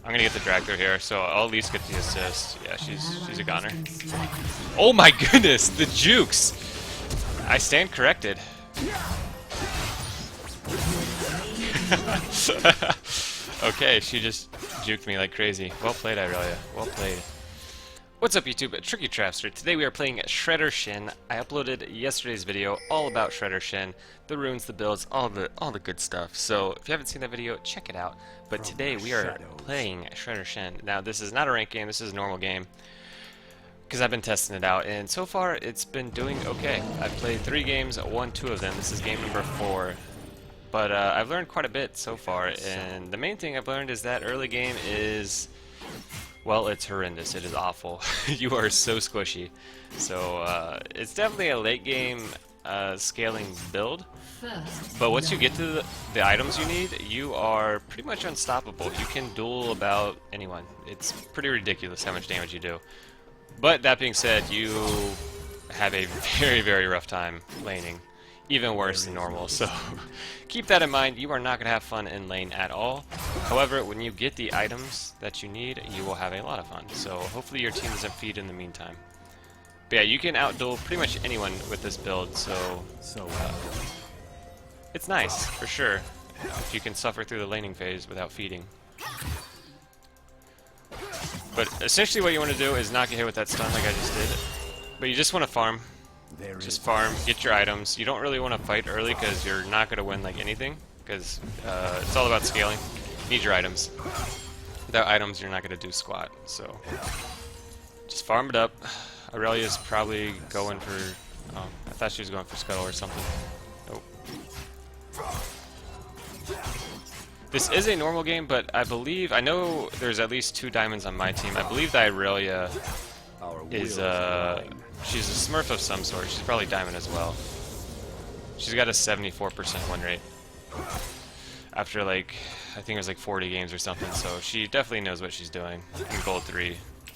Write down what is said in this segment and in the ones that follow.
I'm gonna get the drag through here, so I'll at least get the assist. Yeah, she's a goner. Oh my goodness, the jukes! I stand corrected. Okay, she just juked me like crazy. Well played, Irelia. Well played. What's up, YouTube? Tricky Travster. Today we are playing Shredder Shen. I uploaded yesterday's video all about Shredder Shen, the runes, the builds, all the good stuff. So if you haven't seen that video, check it out. But today we are playing Shredder Shen. Now this is not a ranked game. This is a normal game because I've been testing it out, and so far it's been doing okay. I've played 3 games, won 2 of them. This is game number 4. But I've learned quite a bit so far, and the main thing I've learned is that early game is, well, it's horrendous. It is awful. You are so squishy. So it's definitely a late game scaling build. But once you get to the items you need, you are pretty much unstoppable. You can duel about anyone. It's pretty ridiculous how much damage you do. But that being said, you have a very, very rough time laning. Even worse than normal, so keep that in mind. You are not going to have fun in lane at all. However, when you get the items that you need, you will have a lot of fun. So hopefully your team doesn't feed in the meantime. But yeah, you can outduel pretty much anyone with this build, so it's nice, for sure, if you can suffer through the laning phase without feeding. But essentially what you want to do is not get hit with that stun like I just did. But you just want to farm. Just farm, get your items. You don't really want to fight early because you're not going to win like anything, because it's all about scaling. You need your items. Without items, you're not going to do squat. So just farm it up. Irelia's probably going for... Oh, I thought she was going for Scuttle or something. Nope. This is a normal game, but I believe... I know there's at least 2 diamonds on my team. I believe that Irelia is... she's a smurf of some sort. She's probably diamond as well. She's got a 74% win rate. After like, I think it was like 40 games or something, so she definitely knows what she's doing in Gold 3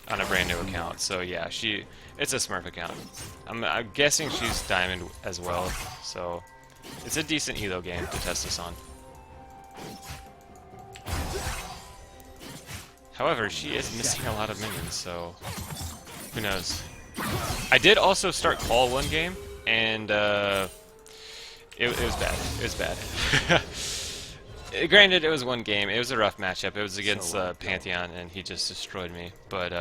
on a brand new account. So yeah, it's a smurf account. I'm guessing she's diamond as well, so it's a decent elo game to test this on. However, she is missing a lot of minions, so who knows. I did also start Call one game, and it was bad. It was bad. Granted, it was one game. It was a rough matchup. It was against Pantheon, and he just destroyed me. But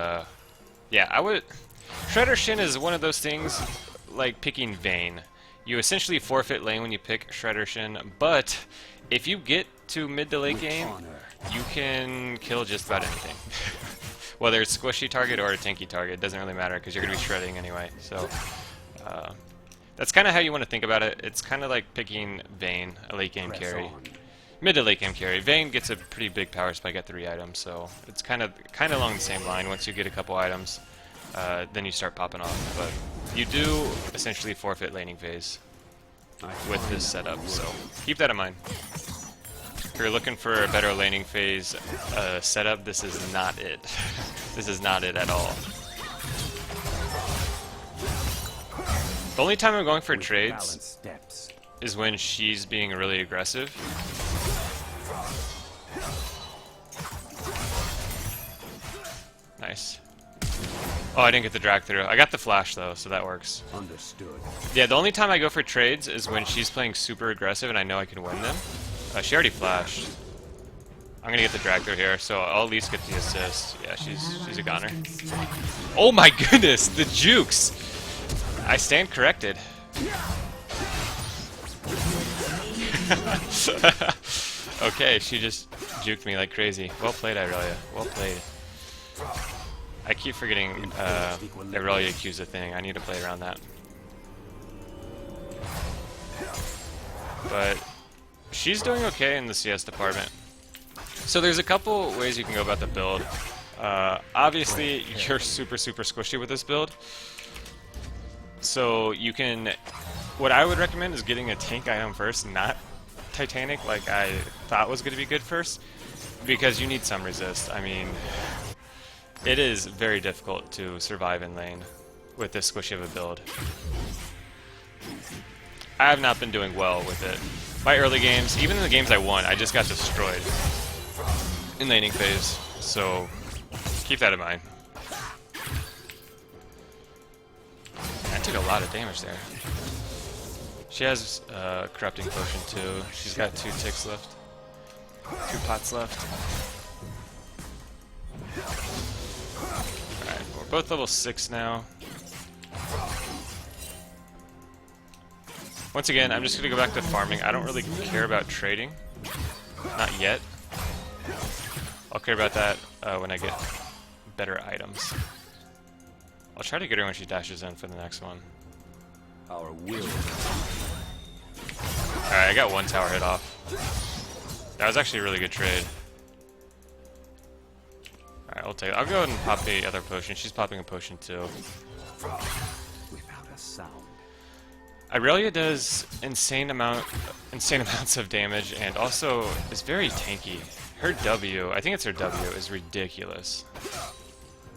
yeah, Shredder Shen is one of those things like picking Vayne. You essentially forfeit lane when you pick Shredder Shen, but if you get to mid to late game, you can kill just about anything. Whether it's squishy target or a tanky target, it doesn't really matter because you're going to be shredding anyway. So that's kind of how you want to think about it. It's kind of like picking Vayne, a late game carry. Mid to late game carry. Vayne gets a pretty big power spike at 3 items, so it's kind of along the same line. Once you get a couple items, then you start popping off. But you do essentially forfeit laning phase with this setup, so keep that in mind. If you're looking for a better laning phase setup, this is not it. This is not it at all. The only time I'm going for trades is when she's being really aggressive. Nice. Oh, I didn't get the drag through. I got the flash though, so that works. Understood. Yeah, the only time I go for trades is when she's playing super aggressive and I know I can win them. She already flashed. I'm gonna get the drag through here, so I'll at least get the assist. Yeah, she's a goner. Oh my goodness, the jukes! I stand corrected. Okay, she just juked me like crazy. Well played, Irelia. Well played. I keep forgetting Irelia Q's a thing. I need to play around that. But she's doing okay in the CS department. So there's a couple ways you can go about the build. Obviously, you're super squishy with this build. So you can... What I would recommend is getting a tank item first, not Titanic like I thought was going to be good first. Because you need some resist. I mean, it is very difficult to survive in lane with this squishy of a build. I have not been doing well with it. My early games, even in the games I won, I just got destroyed in laning phase. So keep that in mind. I took a lot of damage there. She has corrupting potion too. She's got 2 ticks left. 2 pots left. Alright, we're both level 6 now. Once again, I'm just going to go back to farming. I don't really care about trading. Not yet. I'll care about that when I get better items. I'll try to get her when she dashes in for the next one. Our will. Alright, I got 1 tower hit off. That was actually a really good trade. Alright, I'll take it. I'll go ahead and pop the other potion. She's popping a potion too. Without a sound. Irelia does insane amounts of damage and also is very tanky. Her W, I think it's her W, is ridiculous.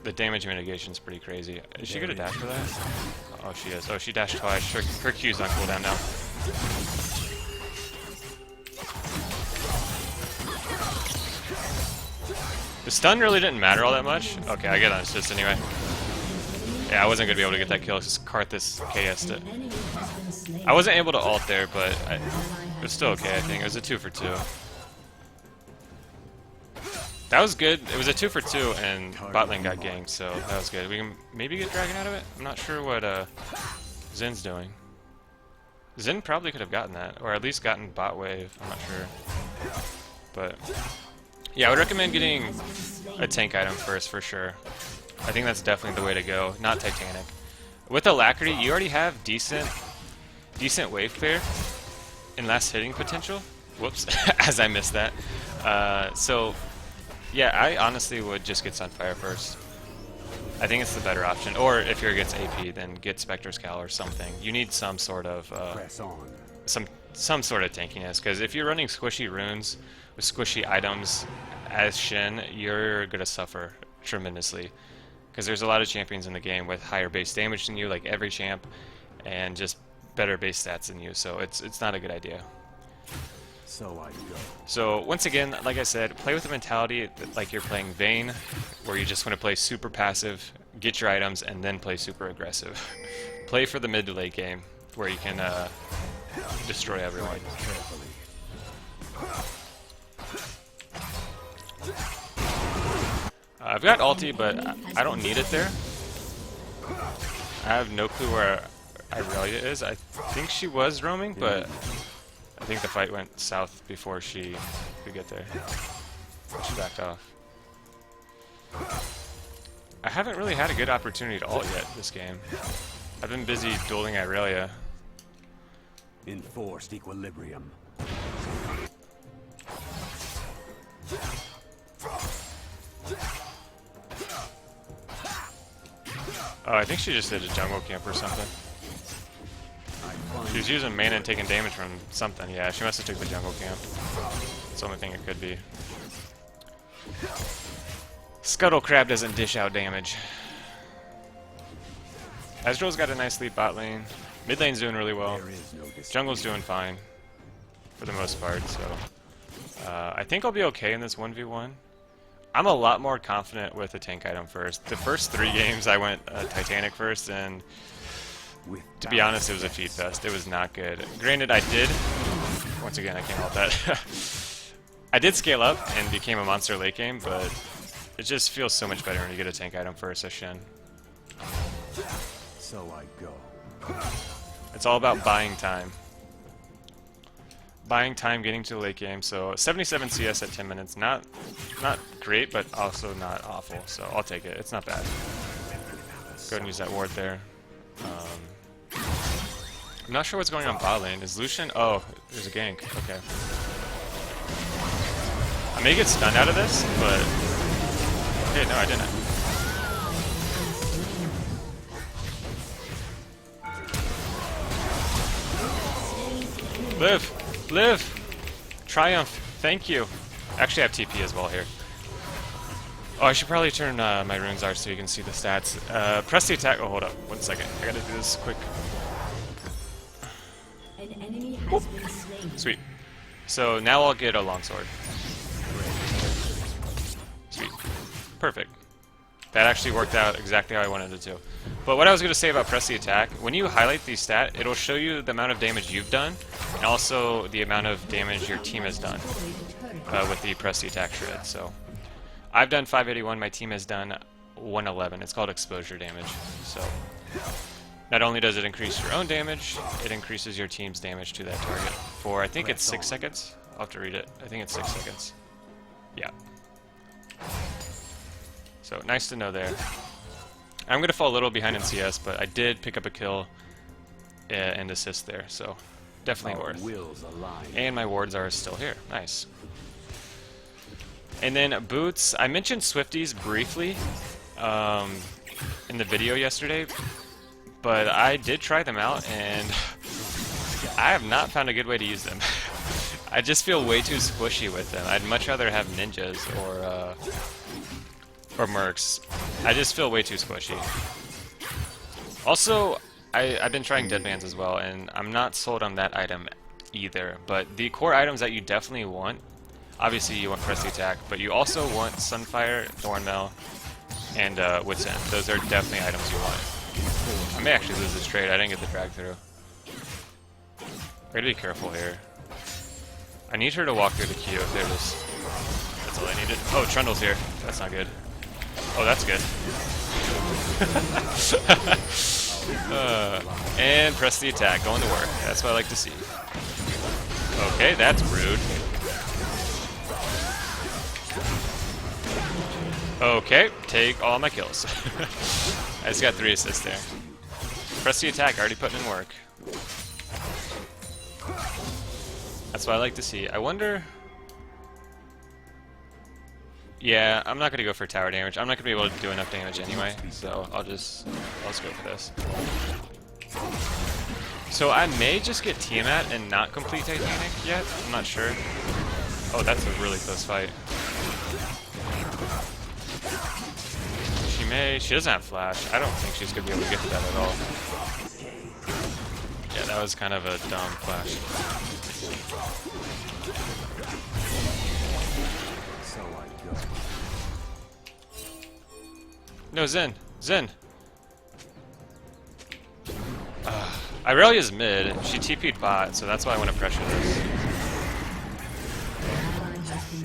The damage mitigation is pretty crazy. Is she gonna dash for that? Oh, she is. Oh, she dashed twice. Her Q's on cooldown now. The stun really didn't matter all that much. Okay, I get on assist anyway. Yeah, I wasn't gonna be able to get that kill because Karthus KS'd it. I wasn't able to ult there, but it was still okay, I think. It was a 2 for 2. That was good. It was a 2 for 2, and bot lane got ganked, so that was good. We can maybe get Dragon out of it? I'm not sure what Zen's doing. Zen probably could have gotten that, or at least gotten bot wave. I'm not sure. But yeah, I would recommend getting a tank item first for sure. I think that's definitely the way to go, not Titanic. With Alacrity, you already have decent wave clear and last hitting potential. Whoops, as I missed that. So yeah, I honestly would just get Sunfire first. I think it's the better option. Or if you're against AP, then get Spectre's Cowl or something. You need some sort of some sort of tankiness, because if you're running squishy runes with squishy items as Shen, you're gonna suffer tremendously. Because there's a lot of champions in the game with higher base damage than you, like every champ, and just better base stats than you. So it's not a good idea. So once again, like I said, play with the mentality like you're playing Vayne, where you just want to play super passive, get your items, and then play super aggressive. Play for the mid to late game, where you can destroy everyone. I've got ulti, but I don't need it there. I have no clue where Irelia is. I think she was roaming, but I think the fight went south before she could get there. She backed off. I haven't really had a good opportunity to ult yet this game. I've been busy dueling Irelia. Enforced equilibrium. Oh, I think she just did a jungle camp or something. She was using mana and taking damage from something. Yeah, she must have took the jungle camp. That's the only thing it could be. Scuttle Crab doesn't dish out damage. Ezreal's got a nice lead bot lane. Mid lane's doing really well. Jungle's doing fine for the most part, so I think I'll be okay in this 1v1. I'm a lot more confident with the tank item first. The first 3 games I went Titanic first, and to be honest, it was a feed fest. It was not good. Granted, I did, once again, I can't help that. I did scale up and became a monster late game, but it just feels so much better when you get a tank item first as Shen. So I go. It's all about buying time. Buying time, getting to the late game. So 77 CS at 10 minutes, not great, but also not awful. So I'll take it. It's not bad. Go ahead and use that ward there. I'm not sure what's going on bot lane. Is Lucian? Oh, there's a gank. Okay. I may get stunned out of this, but okay, no, I didn't. Live! Live! Triumph! Thank you! Actually, I have TP as well here. Oh, I should probably turn my runes art so you can see the stats. Press the attack. Oh, hold up. 1 second. I gotta do this quick. An enemy has been slain. Sweet. So now I'll get a longsword. Sweet. Perfect. That actually worked out exactly how I wanted it to. But what I was going to say about press the attack, when you highlight the stat, it'll show you the amount of damage you've done, and also the amount of damage your team has done with the press the attack shred. So I've done 581, my team has done 111. It's called exposure damage. So not only does it increase your own damage, it increases your team's damage to that target for, I think it's 6 seconds. I'll have to read it. I think it's 6 seconds. Yeah. So nice to know there. I'm going to fall a little behind in CS, but I did pick up a kill and assist there, so definitely Our worth. wills align. And my wards are still here. Nice. And then boots. I mentioned Swifties briefly in the video yesterday, but I did try them out, and I have not found a good way to use them. I just feel way too squishy with them. I'd much rather have ninjas or mercs. I just feel way too squishy. Also, I've been trying deadbands as well, and I'm not sold on that item either. But the core items that you definitely want, obviously you want press the attack, but you also want Sunfire, Thornmail, and Wits End. Those are definitely items you want. I may actually lose this trade. I didn't get the drag through. I gotta be careful here. I need her to walk through the queue if they're just... That's all I needed. Oh, Trundle's here. That's not good. Oh, that's good. And press the attack, going to work. That's what I like to see. Okay, that's rude. Okay, take all my kills. I just got 3 assists there. Press the attack, already putting in work. That's what I like to see. I wonder... Yeah, I'm not going to go for tower damage. I'm not going to be able to do enough damage anyway, so I'll just go for this. So I may just get Tiamat and not complete Titanic yet. I'm not sure. Oh, that's a really close fight. She doesn't have flash. I don't think she's going to be able to get to that at all. Yeah, that was kind of a dumb flash. No, Zen! Zen! Irelia's mid. She TP'd bot, so that's why I want to pressure this.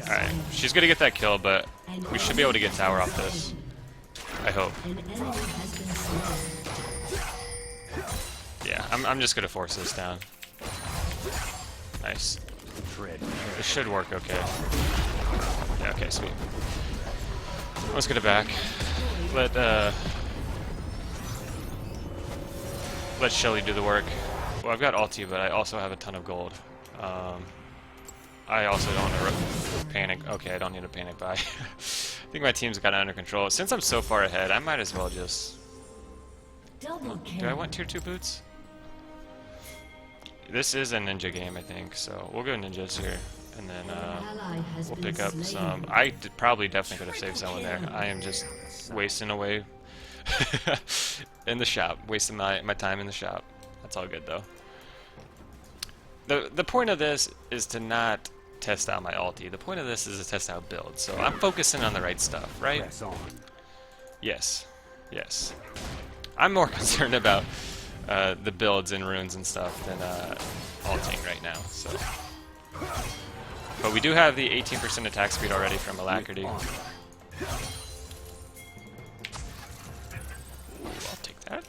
Alright, she's gonna get that kill, but we should be able to get tower off this. I hope. Yeah, I'm just gonna force this down. Nice. This should work okay. Yeah, okay, sweet. Let's get it back. Let Shelly do the work. Well, I've got ulti, but I also have a ton of gold. I also don't want to panic. Okay, I don't need to panic buy. I think my team's got it under control. Since I'm so far ahead, I might as well just... Do I want tier 2 boots? This is a ninja game, I think, so we'll go ninjas here. And then we'll pick up some... probably definitely could have saved someone there. I am just wasting away in the shop. Wasting my time in the shop. That's all good, though. The point of this is to not test out my ulti. The point of this is to test out builds. So I'm focusing on the right stuff, right? Yes. Yes. I'm more concerned about the builds and runes and stuff than ulting right now, so... But we do have the 18% attack speed already from Alacrity. Ooh, I'll take that.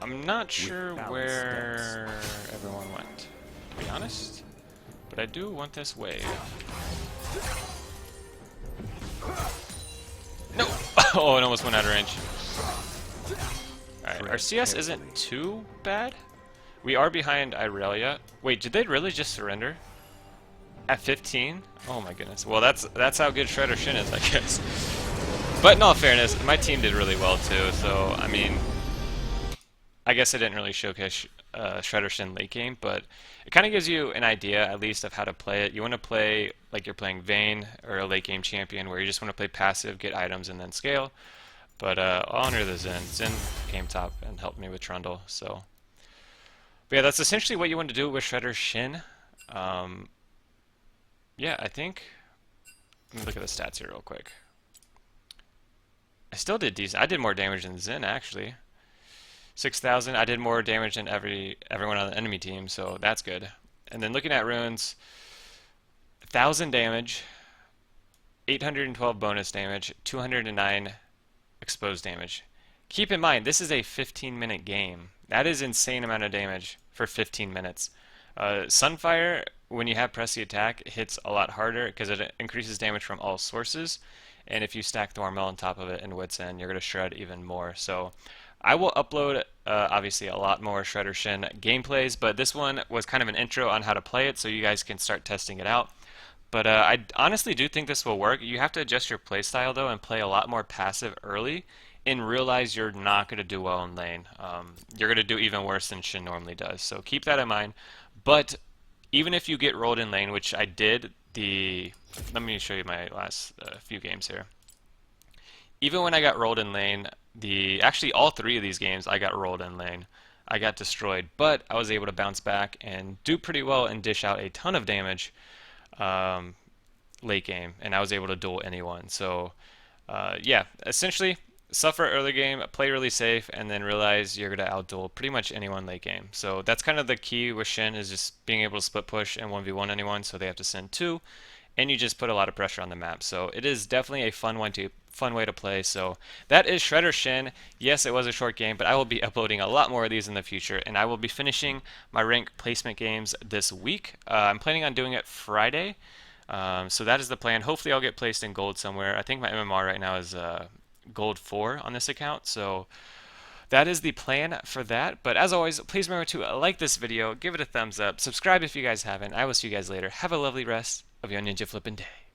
I'm not sure where everyone went, to be honest. But I do want this wave. No! Oh, it almost went out of range. Alright, our CS isn't too bad. We are behind Irelia. Wait, did they really just surrender? At 15? Oh my goodness. Well, that's how good Shredder Shen is, I guess. But in all fairness, my team did really well too, so, I mean... I guess I didn't really showcase Shredder Shen late game, but it kind of gives you an idea, at least, of how to play it. You want to play like you're playing Vayne or a late game champion, where you just want to play passive, get items, and then scale. But I'll honor the Zen. Zen came top and helped me with Trundle, so But yeah, that's essentially what you want to do with Shredder Shen. Um, yeah, I think. Let me look at the stats here real quick. I still did decent. I did more damage than Zen actually. 6,000. I did more damage than everyone on the enemy team, so that's good. And then looking at runes, 1,000 damage, 812 bonus damage, 209 exposed damage. Keep in mind, this is a 15-minute game. That is insane amount of damage for 15 minutes. Sunfire, when you have press the attack, hits a lot harder because it increases damage from all sources. And if you stack Thornmill on top of it in Wits End, you're going to shred even more. So I will upload, obviously, a lot more Shredder Shin gameplays, but this one was kind of an intro on how to play it so you guys can start testing it out. But I honestly do think this will work. You have to adjust your playstyle, though, and play a lot more passive early and realize you're not going to do well in lane. You're going to do even worse than Shin normally does. So keep that in mind. But even if you get rolled in lane, which I did, let me show you my last few games here. Even when I got rolled in lane, actually all three of these games I got rolled in lane. I got destroyed, but I was able to bounce back and do pretty well and dish out a ton of damage late game, and I was able to duel anyone. So yeah, essentially suffer early game, play really safe, and then realize you're going to outduel pretty much anyone late game. So that's kind of the key with Shen, is just being able to split push and 1v1 anyone, so they have to send two, and you just put a lot of pressure on the map. So it is definitely a fun way to play. So that is Shredder Shen. Yes, it was a short game, but I will be uploading a lot more of these in the future, and I will be finishing my rank placement games this week. I'm planning on doing it Friday. So that is the plan. Hopefully I'll get placed in gold somewhere. I think my MMR right now is gold 4 on this account. So that is the plan for that. But as always, please remember to like this video, give it a thumbs up, subscribe if you guys haven't. I will see you guys later. Have a lovely rest of your ninja flippin' day.